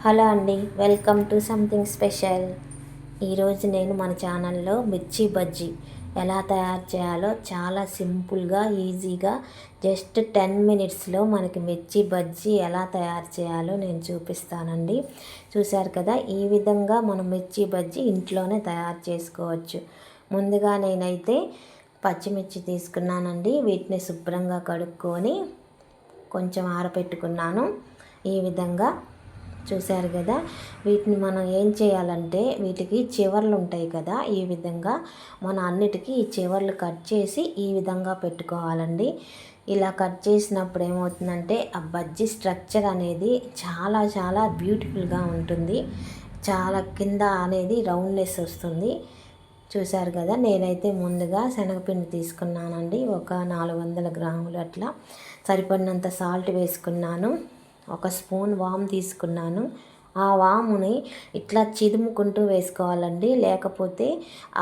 Hello అండి, welcome to something special. ఈరోజు నేను మన ఛానల్లో మిర్చి బజ్జీ ఎలా తయారు చేయాలో చాలా సింపుల్గా ఈజీగా జస్ట్ 10 మినిట్స్లో మనకి మిర్చి బజ్జీ ఎలా తయారు చేయాలో నేను చూపిస్తానండి. చూశారు కదా, ఈ విధంగా మనం మిర్చి బజ్జీ ఇంట్లోనే తయారు చేసుకోవచ్చు. ముందుగా నేనైతే పచ్చిమిర్చి తీసుకున్నానండి. వీటిని శుభ్రంగా కడుక్కొని కొంచెం ఆరబెట్టుకున్నాను. ఈ విధంగా చూశారు కదా, వీటిని మనం ఏం చేయాలంటే వీటికి చివర్లు ఉంటాయి కదా, ఈ విధంగా మన అన్నిటికీ ఈ చివర్లు కట్ చేసి ఈ విధంగా పెట్టుకోవాలండి. ఇలా కట్ చేసినప్పుడు ఏమవుతుందంటే ఆ బజ్జీ స్ట్రక్చర్ అనేది చాలా చాలా బ్యూటిఫుల్గా ఉంటుంది. చాలా కింద అనేది రౌండ్నెస్ వస్తుంది. చూశారు కదా, నేనైతే ముందుగా శనగపిండి తీసుకున్నానండి. ఒక 400 గ్రాములు అట్లా. సరిపడినంత సాల్ట్ వేసుకున్నాను. ఒక స్పూన్ వామ్ తీసుకున్నాను. ఆ వాముని ఇట్లా చిదుముకుంటూ వేసుకోవాలండి, లేకపోతే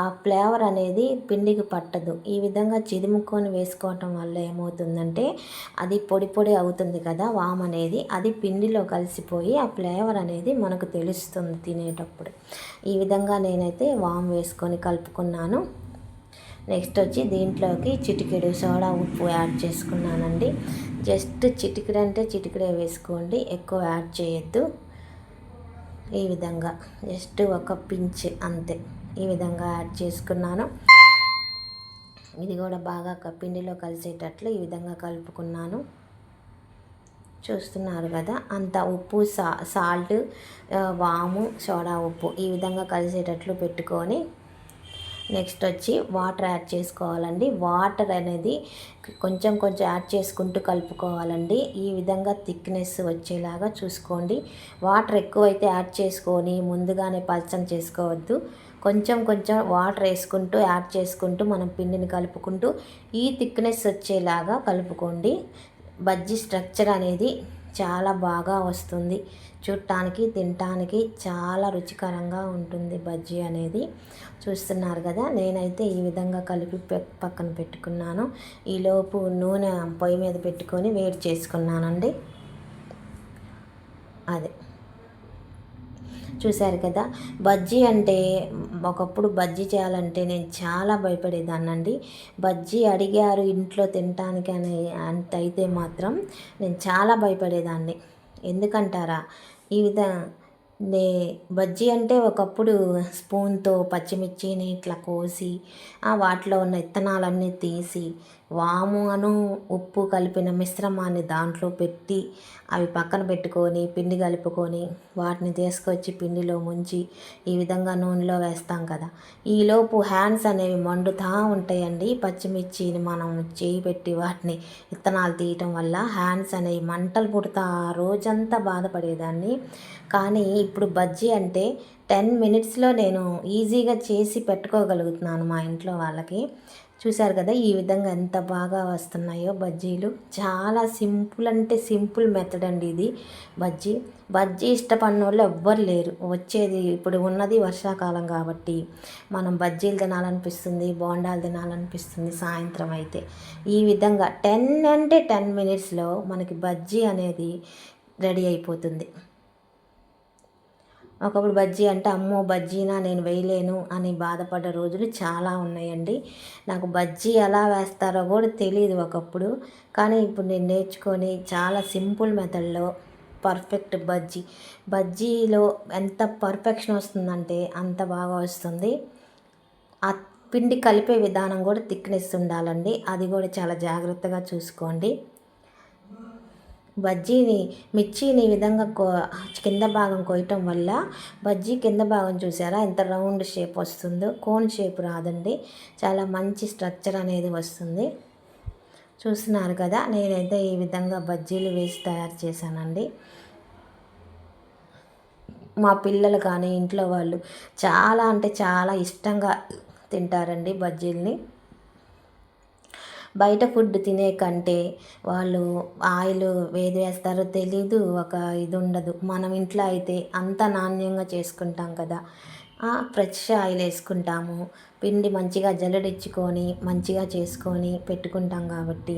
ఆ ఫ్లేవర్ అనేది పిండికి పట్టదు. ఈ విధంగా చిదుముకొని వేసుకోవటం వల్ల ఏమవుతుందంటే అది పొడి పొడి అవుతుంది కదా వామ్ అనేది, అది పిండిలో కలిసిపోయి ఆ ఫ్లేవర్ అనేది మనకు తెలుస్తుంది తినేటప్పుడు. ఈ విధంగా నేనైతే వామ్ వేసుకొని కలుపుకున్నాను. నెక్స్ట్ వచ్చి దీంట్లోకి చిటికెడు సోడా ఉప్పు యాడ్ చేసుకున్నానండి. జస్ట్ చిటికెడు అంటే చిటికెడే వేసుకోండి, ఎక్కువ యాడ్ చేయొద్దు. ఈ విధంగా జస్ట్ ఒక పించ్ అంతే. ఈ విధంగా యాడ్ చేసుకున్నాను. ఇది కూడా బాగా పిండిలో కలిసేటట్లు ఈ విధంగా కలుపుకున్నాను. చూస్తున్నారు కదా, అంత ఉప్పు సాల్ట్ వాము సోడా ఉప్పు ఈ విధంగా కలిసేటట్లు పెట్టుకొని నెక్స్ట్ వచ్చి వాటర్ యాడ్ చేసుకోవాలండి. వాటర్ అనేది కొంచెం కొంచెం యాడ్ చేసుకుంటూ కలుపుకోవాలండి. ఈ విధంగా థిక్నెస్ వచ్చేలాగా చూసుకోండి. వాటర్ ఎక్కువైతే యాడ్ చేసుకొని ముందుగానే పలచన చేసుకోవద్దు. కొంచెం కొంచెం వాటర్ వేసుకుంటూ యాడ్ చేసుకుంటూ మనం పిండిని కలుపుకుంటూ ఈ థిక్నెస్ వచ్చేలాగా కలుపుకోండి. బజ్జీ స్ట్రక్చర్ అనేది చాలా బాగా వస్తుంది. చూడటానికి తినటానికి చాలా రుచికరంగా ఉంటుంది బజ్జీ అనేది. చూస్తున్నారు కదా, నేనైతే ఈ విధంగా కలిపి పక్కన పెట్టుకున్నాను. ఈలోపు నూనె పొయ్యి మీద పెట్టుకొని వేడి చేసుకున్నానండి. అదే చూశారు కదా, బజ్జీ అంటే ఒకప్పుడు బజ్జీ చేయాలంటే నేను చాలా భయపడేదాన్నండి. బజ్జీ అడిగారు ఇంట్లో తినటానికి అని అయితే మాత్రం నేను చాలా భయపడేదాన్ని. ఎందుకంటారా, ఈ నే బజ్జీ అంటే ఒకప్పుడు స్పూన్తో పచ్చిమిర్చిని ఇట్లా కోసి వాటిలో ఉన్న ఇత్తనాలన్నీ తీసి వామును ఉప్పు కలిపిన మిశ్రమాన్ని దాంట్లో పెట్టి అవి పక్కన పెట్టుకొని పిండి కలుపుకొని వాటిని తీసుకొచ్చి పిండిలో ముంచి ఈ విధంగా నూనెలో వేస్తాం కదా. ఈలోపు హ్యాండ్స్ అనేవి మండుతూ ఉంటాయండి. పచ్చిమిర్చిని మనం చేయి పెట్టి వాటిని విత్తనాలు తీయటం వల్ల హ్యాండ్స్ అనేవి మంటలు పుడతా రోజంతా బాధపడేదాన్ని. కానీ ఇప్పుడు బజ్జీ అంటే 10 మినిట్స్లో నేను ఈజీగా చేసి పెట్టుకోగలుగుతున్నాను మా ఇంట్లో వాళ్ళకి. చూశారు కదా, ఈ విధంగా ఎంత బాగా వస్తున్నాయో బజ్జీలు. చాలా సింపుల్ అంటే సింపుల్ మెథడ్ అండి ఇది. బజ్జీ ఇష్టపడిన వాళ్ళు ఎవ్వరు లేరు. వచ్చేది ఇప్పుడు ఉన్నది వర్షాకాలం కాబట్టి మనం బజ్జీలు తినాలనిపిస్తుంది, బోండాలు తినాలనిపిస్తుంది సాయంత్రం అయితే. ఈ విధంగా 10 అంటే 10 మినిట్స్లో మనకి బజ్జీ అనేది రెడీ అయిపోతుంది. ఒకప్పుడు బజ్జీ అంటే అమ్మో బజ్జీనా నేను వేయలేను అని బాధపడ్డ రోజులు చాలా ఉన్నాయండి. నాకు బజ్జీ ఎలా వేస్తారో కూడా తెలియదు ఒకప్పుడు. కానీ ఇప్పుడు నేను నేర్చుకొని చాలా సింపుల్ మెథడ్లో పర్ఫెక్ట్ బజ్జీలో ఎంత పర్ఫెక్షన్ వస్తుందంటే అంత బాగా వస్తుంది. ఆ పిండి కలిపే విధానం కూడా థిక్నెస్ ఉండాలండి, అది కూడా చాలా జాగ్రత్తగా చూసుకోండి. మిర్చిని ఈ విధంగా కింద భాగం కొయ్యటం వల్ల బజ్జీ కింద భాగం చూసారా ఎంత రౌండ్ షేప్ వస్తుందో, కోన్ షేప్ రాదండి. చాలా మంచి స్ట్రక్చర్ అనేది వస్తుంది. చూస్తున్నారు కదా, నేనైతే ఈ విధంగా బజ్జీలు వేసి తయారు చేశానండి. మా పిల్లలు కానీ ఇంట్లో వాళ్ళు చాలా అంటే చాలా ఇష్టంగా తింటారండి బజ్జీల్ని. బయట ఫుడ్ తినే కంటే వాళ్ళు ఆయిల్ ఏది వేస్తారో తెలీదు, ఒక ఇది ఉండదు. మనం ఇంట్లో అయితే అంత నాణ్యంగా చేసుకుంటాం కదా, ఫ్రెష్ ఆయిల్ వేసుకుంటాము. పిండి మంచిగా జల్లెడిచ్చుకొని మంచిగా చేసుకొని పెట్టుకుంటాం కాబట్టి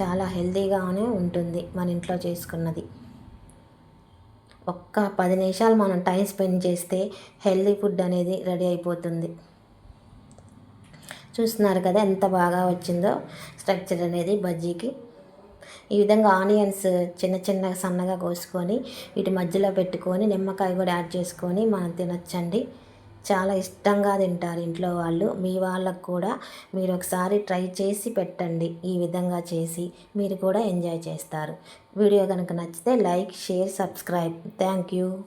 చాలా హెల్తీగానే ఉంటుంది మన ఇంట్లో చేసుకున్నది. ఒక్క 10 నిమిషాలు మనం టైం స్పెండ్ చేస్తే హెల్తీ ఫుడ్ అనేది రెడీ అయిపోతుంది. చూస్తున్నారు కదా ఎంత బాగా వచ్చిందో స్ట్రక్చర్ అనేది బజ్జీకి. ఈ విధంగా ఆనియన్స్ చిన్న చిన్న సన్నగా కోసుకొని వీటి మధ్యలో పెట్టుకొని నిమ్మకాయ కూడా యాడ్ చేసుకొని మనం తినొచ్చండి. చాలా ఇష్టంగా తింటారు ఇంట్లో వాళ్ళు. మీ వాళ్ళకు కూడా మీరు ఒకసారి ట్రై చేసి పెట్టండి. ఈ విధంగా చేసి మీరు కూడా ఎంజాయ్ చేస్తారు. వీడియో కనుక నచ్చితే like, share, subscribe. Thank you.